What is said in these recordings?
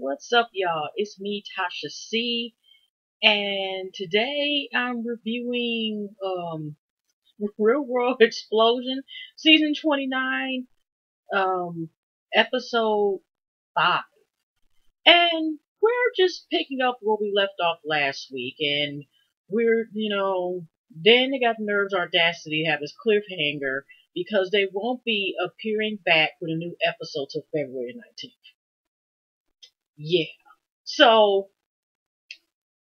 What's up, y'all? It's me, Tasha C, and today I'm reviewing Real World Explosion, season 29, um, episode 5. And we're just picking up where we left off last week, and then they got the nerves, audacity to have this cliffhanger because they won't be appearing back with a new episode till February 19th. Yeah. So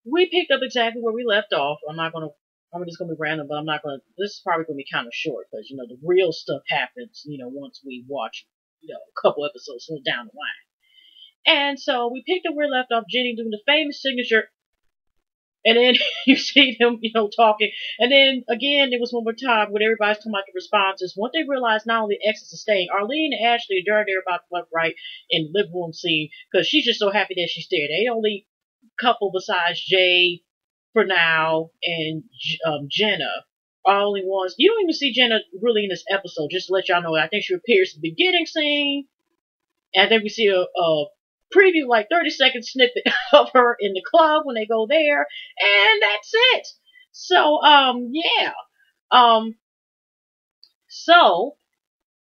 we picked up exactly where we left off. I'm just gonna be random, but I'm not gonna, this is probably gonna be kind of short because, the real stuff happens, once we watch, a couple episodes down the line. And so we picked up where we left off, Jenny doing the famous signature, and then you see them, talking. And then again, there was one more time when everybody's talking about the responses. Once they realized not only the exes are staying, Arlene and Ashley are darn near about to left right in the living room scene because she's just so happy that she's there. They only couple besides Jay for now and Jenna are only ones. You don't even see Jenna really in this episode. Just to let y'all know, I think she appears in the beginning scene, and then we see a preview, like 30-second snippet of her in the club when they go there, and that's it. So yeah, um so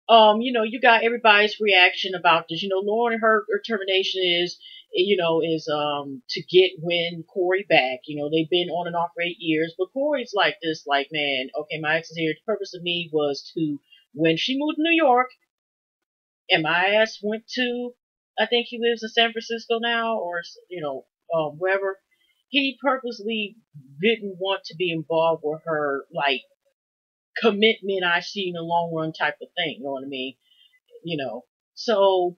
you got everybody's reaction about this. Lauren, her termination is to get Win Corey back. They've been on and off for 8 years, but Corey's like this, like, man, okay, my ex is here. The purpose of me was to, when she moved to New York, and my ass went to, I think he lives in San Francisco now, or wherever. He purposely didn't want to be involved with her, like, commitment I see in the long run type of thing. You know what I mean? you know. So,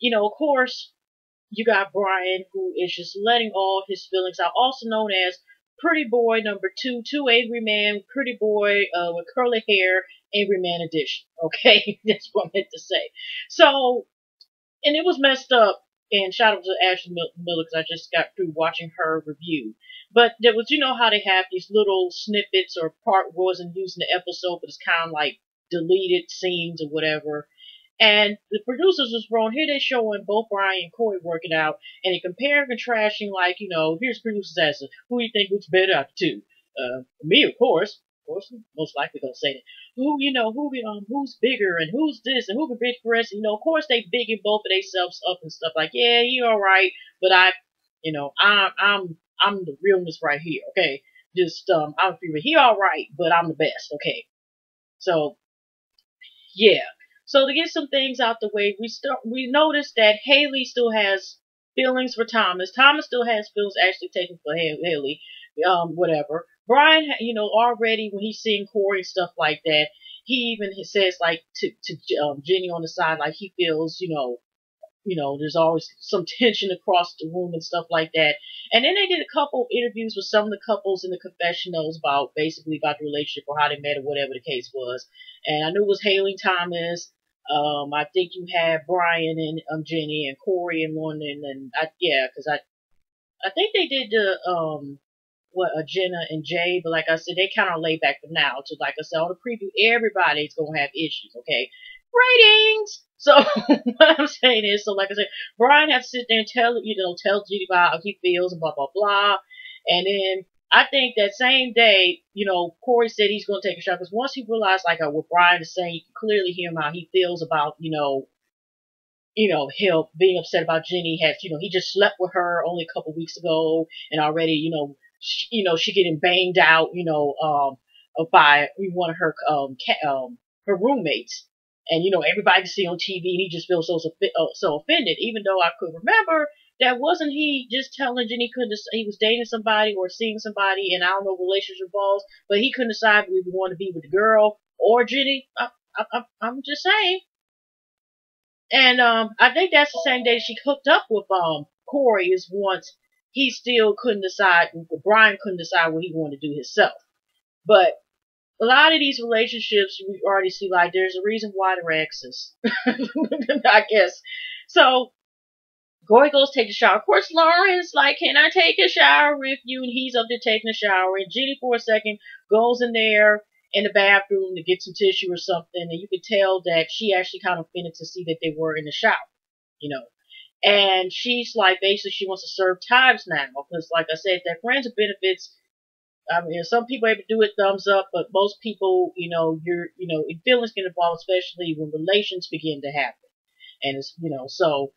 of course, you got Brian, who is just letting all his feelings out, also known as Pretty Boy number two Angry Man, Pretty Boy with curly hair, Angry Man edition. Okay, that's what I meant to say. So, and it was messed up. And shout out to Ashley Miller because I just got through watching her review. But there was, how they have these little snippets or part wasn't used in the episode, but it's kind of like deleted scenes or whatever. And the producers was wrong. Here they showing both Brian and Corey working out, and they compare and contrasting, like, here's producers asking, who do you think looks better out of the two? Me, of course. Of course, most likely gonna say that. Who's bigger and who's this and who can bitch for us? Of course they bigging both of themselves up and stuff like, yeah, you all right, but I'm the realness right here, okay? Just I'm feeling he all right, but I'm the best, okay? So yeah. So to get some things out the way, we noticed that Haley still has feelings for Thomas. Thomas still has feelings actually taken for Haley. Whatever. Brian, already when he's seeing Corey and stuff like that, he even says like to Jenny on the side, like he feels, there's always some tension across the room and stuff like that. And then they did a couple interviews with some of the couples in the confessionals about the relationship or how they met or whatever the case was. And I knew it was Haley Thomas. I think you had Brian and Jenny and Corey and London and because I think they did the Jenna and Jay, but like I said, they kind of laid back for now. So like I said, on the preview, everybody's gonna have issues, okay? Ratings. So what I'm saying is, so like I said, Brian has to sit there and tell Judy about how he feels and blah blah blah, and then I think that same day, Corey said he's gonna take a shot because once he realized like what Brian is saying, you can clearly hear him how he feels about him being upset about Jenny. He just slept with her only a couple weeks ago, and already she getting banged out by one of her her roommates, and everybody can see on TV, and he just feels so offended. Even though I could remember that wasn't he just telling Jenny he was dating somebody or seeing somebody, and I don't know relationship involves, but he couldn't decide if he wanted to be with the girl or Jenny. I'm just saying. And I think that's the same day she hooked up with Corey is once he still couldn't decide, Brian couldn't decide what he wanted to do himself. But a lot of these relationships we already see like there's a reason why they're exes. I guess. So Corey goes take a shower. Of course, Lauren's like, can I take a shower with you? And he's up there taking a shower. And Jenny, for a second, goes in there in the bathroom to get some tissue or something. And you could tell that she actually kind of offended to see that they were in the shower, you know. And she's like, basically, she wants to serve times now because, like I said, that friends with benefits. I mean, some people able to do it thumbs up, but most people, feelings get involved, especially when relations begin to happen. And it's, so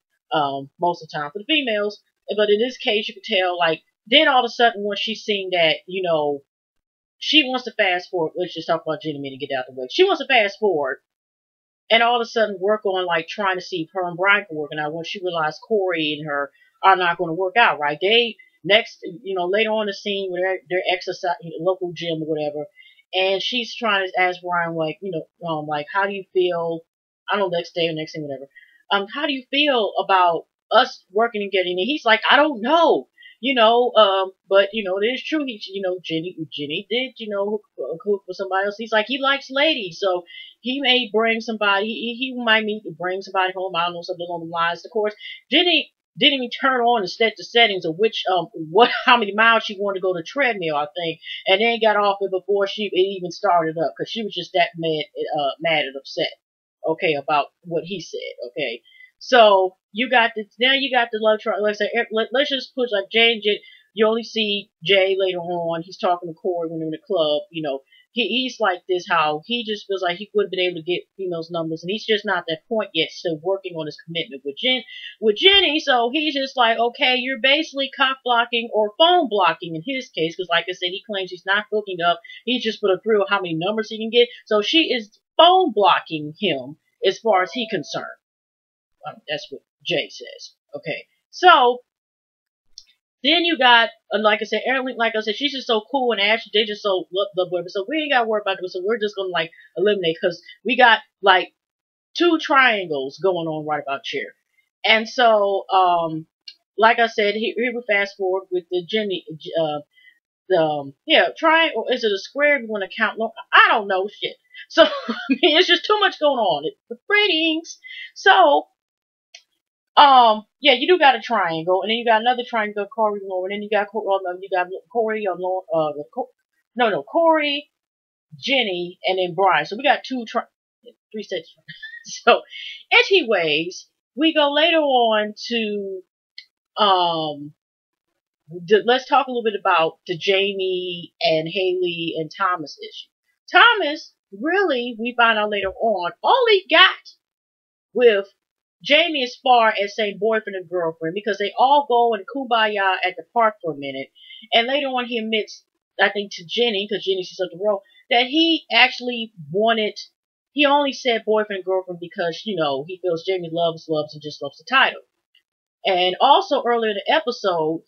most of the time for the females. But in this case, you could tell, like, then all of a sudden, once she's seen that, she wants to fast forward. Let's just talk about Jenny Minnie and get out of the way. She wants to fast forward and all of a sudden work on like trying to see if her and Brian can work. And now once she realized Corey and her are not going to work out, right? They next, later on the scene where they're exercising local gym or whatever, and she's trying to ask Brian like, like how do you feel? I don't know, next day or next thing, whatever. How do you feel about us working and getting it? He's like, I don't know. But it is true. Jenny did, hook with somebody else. He's like, he likes ladies, so he may bring somebody. He might need to bring somebody home. I don't know, something along the lines. Of course, Jenny didn't even turn on and set the settings of which, how many miles she wanted to go to treadmill, I think, and then got off it before it even started up because she was just that mad and upset. Okay, about what he said. Okay, so you got the love triangle. Let's say let's just put like Jay and Jay. You only see Jay later on. He's talking to Corey when they're in the club. He's like this, how he just feels like he would have been able to get females numbers, and he's just not at that point yet, still working on his commitment with Jenny. So he's just like, okay, you're basically cock blocking or phone blocking in his case, because like I said, he claims he's not hooking up. He's just put a through how many numbers he can get. So she is phone blocking him as far as he's concerned. That's what Jay says. Okay. So then you got, like I said, Erin, like I said, she's just so cool, and Ashley, they just so love women. So we ain't got to worry about it. So we're just going to, like, eliminate, because we got, like, 2 triangles going on right about here. And so, like I said, here we fast forward with the Jenny, triangle. Is it a square if you want to count? No, I don't know, shit. So, I mean, it's just too much going on. The ratings. So, yeah, you do got a triangle, and then you got another triangle, Corey, Lauren, and then you got Corey, Corey, Jenny, and then Brian. So we got 3 sets. So, anyways, we go later on to let's talk a little bit about the Jamie and Haley and Thomas issue. Thomas, really, we find out later on, all he got with Jamie as far as saying boyfriend and girlfriend, because they all go and kumbaya at the park for a minute, and later on he admits, I think to Jenny, because Jenny sees up the road, that he actually he only said boyfriend and girlfriend because, he feels Jamie loves and just loves the title. And also earlier in the episode,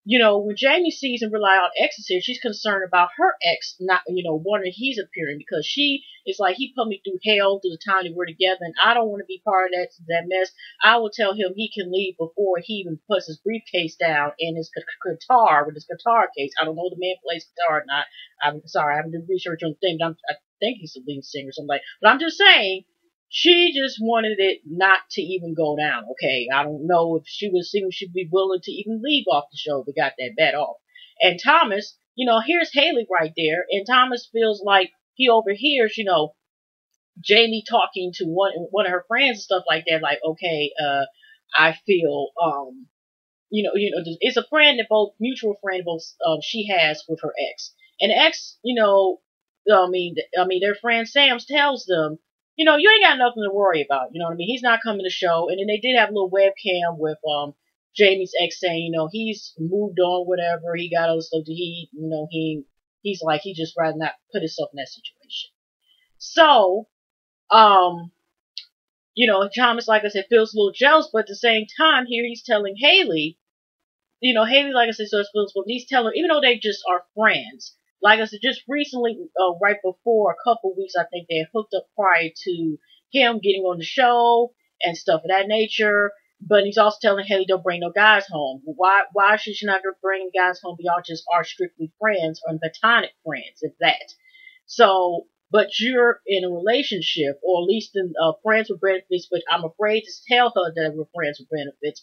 when Jamie sees and realizes on X is here, she's concerned about her ex not, wondering he's appearing, because she is like, he put me through hell through the time that we're together, and I don't want to be part of that mess. I will tell him he can leave before he even puts his briefcase down and his guitar with his guitar case. I don't know if the man plays guitar or not. I'm sorry, I haven't done research on the thing, but I think he's a lead singer or something. But I'm just saying, she just wanted it not to even go down, okay? I don't know if she was thinking she'd be willing to even leave off the show if it got that bad off. And Thomas, here's Haley right there, and Thomas feels like he overhears, Jamie talking to one of her friends and stuff like that, like, okay, I feel, it's a friend that mutual friend both she has with her ex. And the ex, their friend Sam tells them, you ain't got nothing to worry about. You know what I mean? He's not coming to show. And then they did have a little webcam with Jamie's ex saying, he's moved on, whatever. He got other stuff. He's like, he just rather not put himself in that situation. So, Thomas, like I said, feels a little jealous, but at the same time, here he's telling Haley, Haley, like I said, so it feels, but he's telling her, even though they just are friends, like I said, just recently, right before, a couple weeks, I think they had hooked up prior to him getting on the show and stuff of that nature. But he's also telling Haley, don't bring no guys home. Why should she not bring guys home? Y'all just are strictly friends or platonic friends, if that. So, but you're in a relationship, or at least in friends with benefits. But I'm afraid to tell her that we're friends with benefits.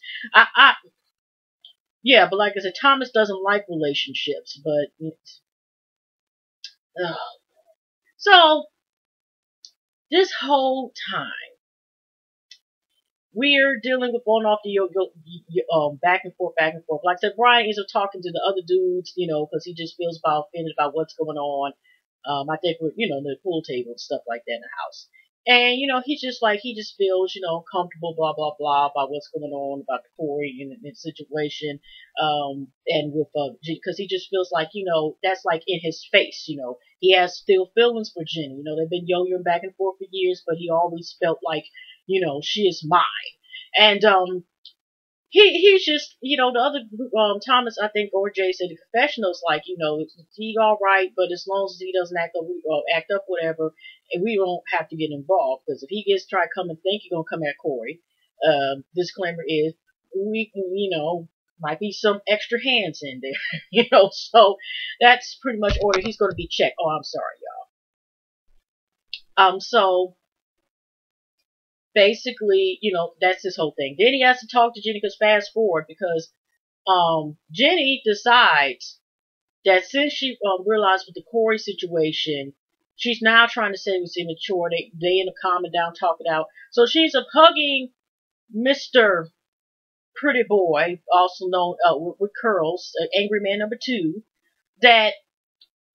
Yeah, but like I said, Thomas doesn't like relationships, but. So, this whole time, we're dealing with on off the back and forth, back and forth. Like I said, Brian ends up talking to the other dudes, because he just feels about offended about what's going on. I think with the pool table and stuff like that in the house. And he's just like he just feels comfortable, blah blah blah, about what's going on about the Corey and the situation, and with because he just feels like that's like in his face. He has still feelings for Jenny. They've been yo-yoing back and forth for years, but he always felt like she is mine. And he's just the other Thomas, I think, or Jay said the confessional's like he all right, but as long as he doesn't act up whatever, and we don't have to get involved, because if he gets try to come and think he's gonna come at Corey, disclaimer is we might be some extra hands in there, so that's pretty much order. He's gonna be checked. Oh, I'm sorry, y'all. So basically, that's his whole thing. Then he has to talk to Jenny, because fast forward, because Jenny decides that since she realized with the Corey situation, she's now trying to say it was immature. They end up calming down, talking out. So she's up hugging Mr. Pretty Boy, also known with curls, Angry Man number 2, that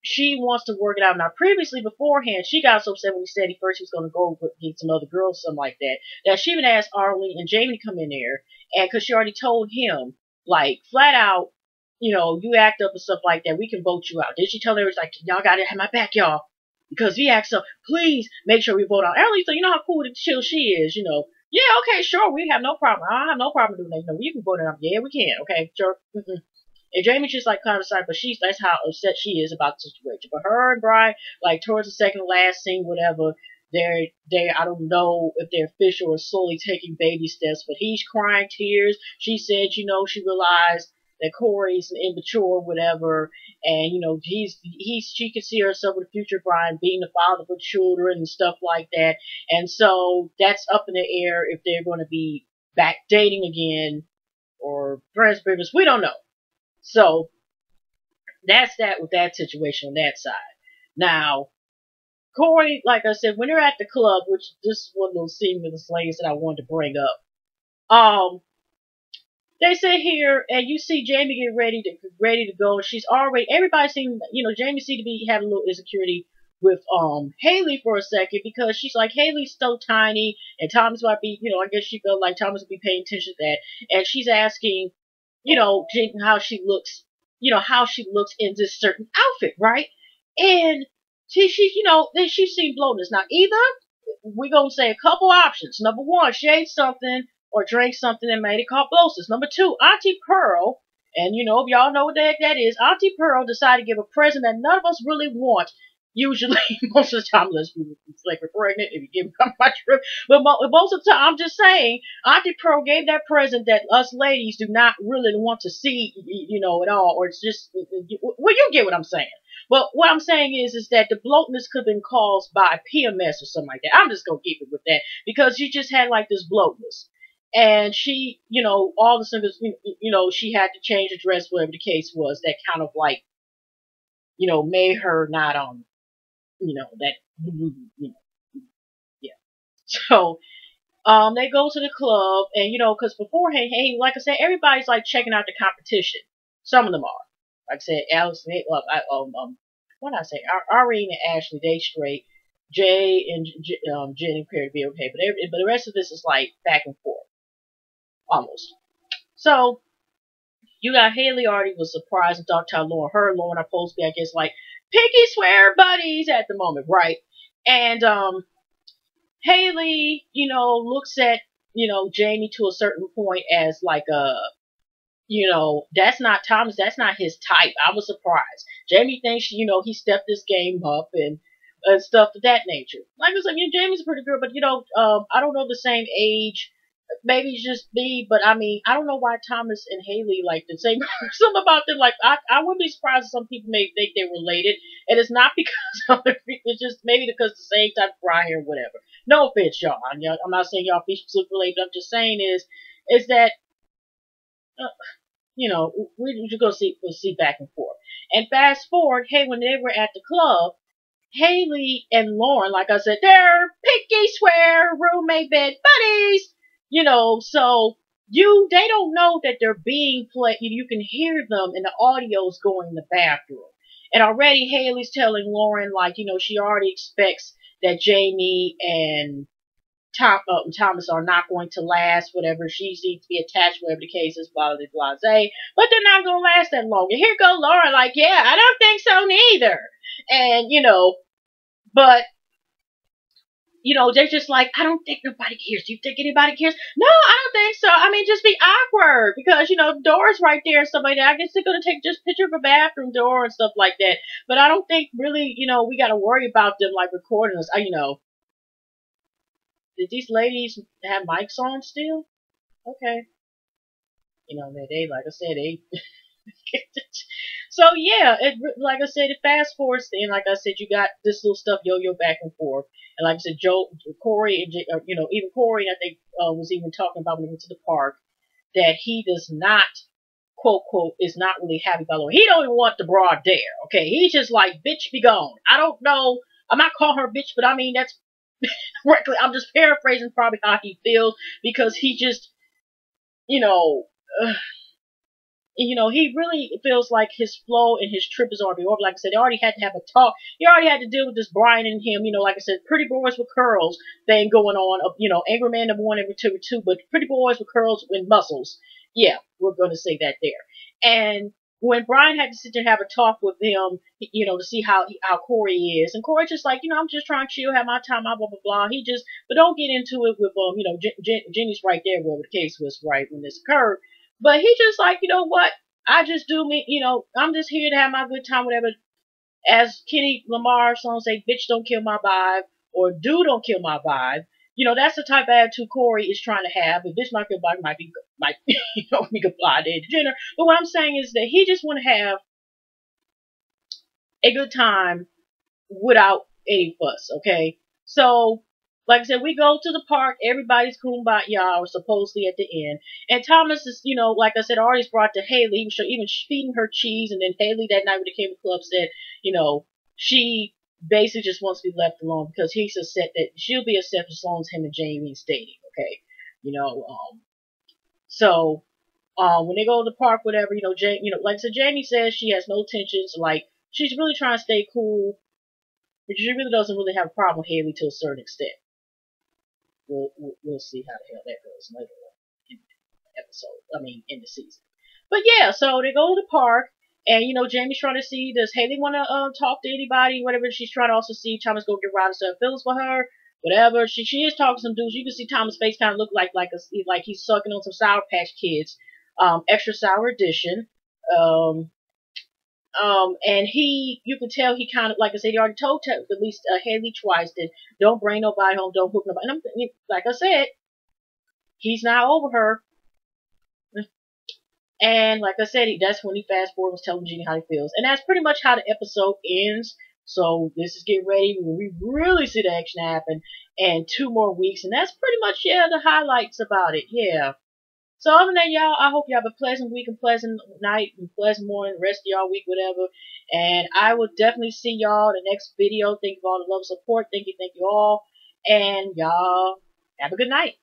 she wants to work it out. Now, previously, beforehand, she got so upset when he said he was going to go get some other girls, something like that, that she even asked Arlene and Jamie to come in there, and because she already told him, like, flat out, you act up and stuff like that, we can vote you out. Then she told her, like, y'all got to have my back, y'all, because if he acts up, please make sure we vote out. Arlene said, you know how cool and chill she is, Yeah, okay, sure, we have no problem. I don't have no problem doing that. You can vote it out. Yeah, we can. Okay, sure. And Jamie's just like kind of side, but that's how upset she is about the situation. But her and Brian, like towards the second last scene, whatever, I don't know if they're official or slowly taking baby steps, but he's crying tears. She said, she realized that Corey's an immature, whatever, and she could see herself with the future Brian being the father of children and stuff like that. And so that's up in the air if they're going to be back dating again or friends, we don't know. So that's that with that situation on that side. Now, Corey, like I said, when they're at the club, which this is one little scene with the slaves that I wanted to bring up. They sit here and you see Jamie get ready to go. She's already everybody seemed Jamie seemed to be having a little insecurity with Haley for a second, because she's like, Haley's so tiny and Thomas might be I guess she felt like Thomas would be paying attention to that, and she's asking how she looks, how she looks in this certain outfit, right? And then she seen bloatness. Now, either we're going to say a couple options. Number one, she ate something or drank something that made it called bloatness. Number two, Auntie Pearl, and if y'all know what the heck that is, Auntie Pearl decided to give a present that none of us really want. Usually, most of the time, unless we like we're pregnant, if you give me my trip. But most of the time, I'm just saying, Auntie Pearl gave that present that us ladies do not really want to see, at all. Or it's just, well, you get what I'm saying. But what I'm saying is that the bloatness could have been caused by PMS or something like that. I'm just going to keep it with that, because she just had like this bloatness. And she, all of a sudden, she had to change the dress, whatever the case was, that kind of like, made her not that, yeah. So, they go to the club, and because beforehand, hey, like I said, everybody's like checking out the competition. Some of them are, like I said, Alex, what did I say? Irene and Ashley, they straight. Jay and Jenny appear to be okay, but the rest of this is like back and forth, almost. So you got Haley already was surprised and talked to Lauren. Her and Lauren are supposed to be, I guess, like pinky swear buddies at the moment, right? And Haley, looks at Jamie to a certain point as like that's not Thomas, that's not his type. I was surprised. Jamie thinks he stepped this game up and stuff of that nature. Like I said, Jamie's a pretty girl, but I don't know the same age. Maybe it's just me, but I mean, I don't know why Thomas and Haley like the same. Something about them, like I wouldn't be surprised if some people may think they're related, and it's not because of it's just maybe because the same type of brown hair or whatever. No offense, y'all. I'm not saying y'all be super related. I'm just saying is that we're just gonna see back and forth. And fast forward, hey, when they were at the club, Haley and Lauren, like I said, they're pinky swear roommate bed buddies. So they don't know that they're being played. You can hear them and the audio's going in the bathroom. And already Haley's telling Lauren, like, she already expects that Jamie and Thomas are not going to last, whatever. She needs to be attached, whatever the case is, blah, blah, blah, blah. But they're not going to last that long. And here go Lauren, like, yeah, I don't think so neither. And, but they're just like, I don't think nobody cares. Do you think anybody cares? No, I don't think so. I mean, just be awkward because, the door's right there and stuff like that. I guess they're going to take just a picture of a bathroom door and stuff like that. But I don't think really, we got to worry about them like recording us. Did these ladies have mics on still? Okay. They like I said, they so yeah, like I said, it fast forwards, and like I said, you got this little stuff yo-yo back and forth, and like I said, Corey, and even Corey, I think was even talking about when he went to the park that he does not, quote quote, is not really happy about Lauren. He don't even want the broad there. Okay, he's just like, bitch, be gone. I don't know. I'm not calling her bitch, but I mean that's correctly. I'm just paraphrasing probably how he feels because he just, you know. He really feels like his flow and his trip is already over. Like I said, they already had to have a talk. He already had to deal with this Brian and him, like I said, pretty boys with curls thing going on. Angry Man number 1, number 2, but pretty boys with curls and muscles. Yeah, we're going to say that there. And when Brian had to sit there and have a talk with him, to see how Corey is, and Corey's just like, I'm just trying to chill, have my time, blah, blah, blah. But don't get into it with, Jenny's right there, wherever the case was, right, when this occurred. But he just like, you know what? I just do me, I'm just here to have my good time, whatever. As Kenny Lamar's song say, bitch don't kill my vibe, or dude don't kill my vibe. That's the type of attitude Corey is trying to have. But bitch not kill vibe might be applied to Jenner. But what I'm saying is that he just want to have a good time without any fuss, okay? So, like I said, we go to the park. Everybody's kumbaya, or supposedly at the end. And Thomas is, like I said, already brought to Haley, even feeding her cheese. And then Haley that night when they came to the club said, she basically just wants to be left alone because he's upset that she'll be upset as long as him and Jamie's dating, okay? So when they go to the park, whatever, like I said, Jamie says she has no tensions, like she's really trying to stay cool, but she really doesn't really have a problem with Haley to a certain extent. We'll see how the hell that goes later on in the episode. I mean, in the season. But yeah, so they go to the park, and Jamie's trying to see, does Haley want to talk to anybody, whatever. She's trying to also see Thomas go get Ryder stuff feelings for her, whatever. She is talking to some dudes. You can see Thomas' face kind of look like he's sucking on some Sour Patch Kids, extra sour edition. And you can tell he kind of, like I said, he already told at least Haley twice that don't bring nobody home, don't hook nobody. And like I said, he's not over her. And like I said, that's when he fast forward was telling Jeannie how he feels. And that's pretty much how the episode ends. So this is get ready when we really see the action happen. And 2 more weeks. And that's pretty much, the highlights about it. Yeah. So other than that, y'all, I hope you have a pleasant week and pleasant night and pleasant morning, the rest of y'all week, whatever. And I will definitely see y'all in the next video. Thank you for all the love and support. Thank you all. And y'all have a good night.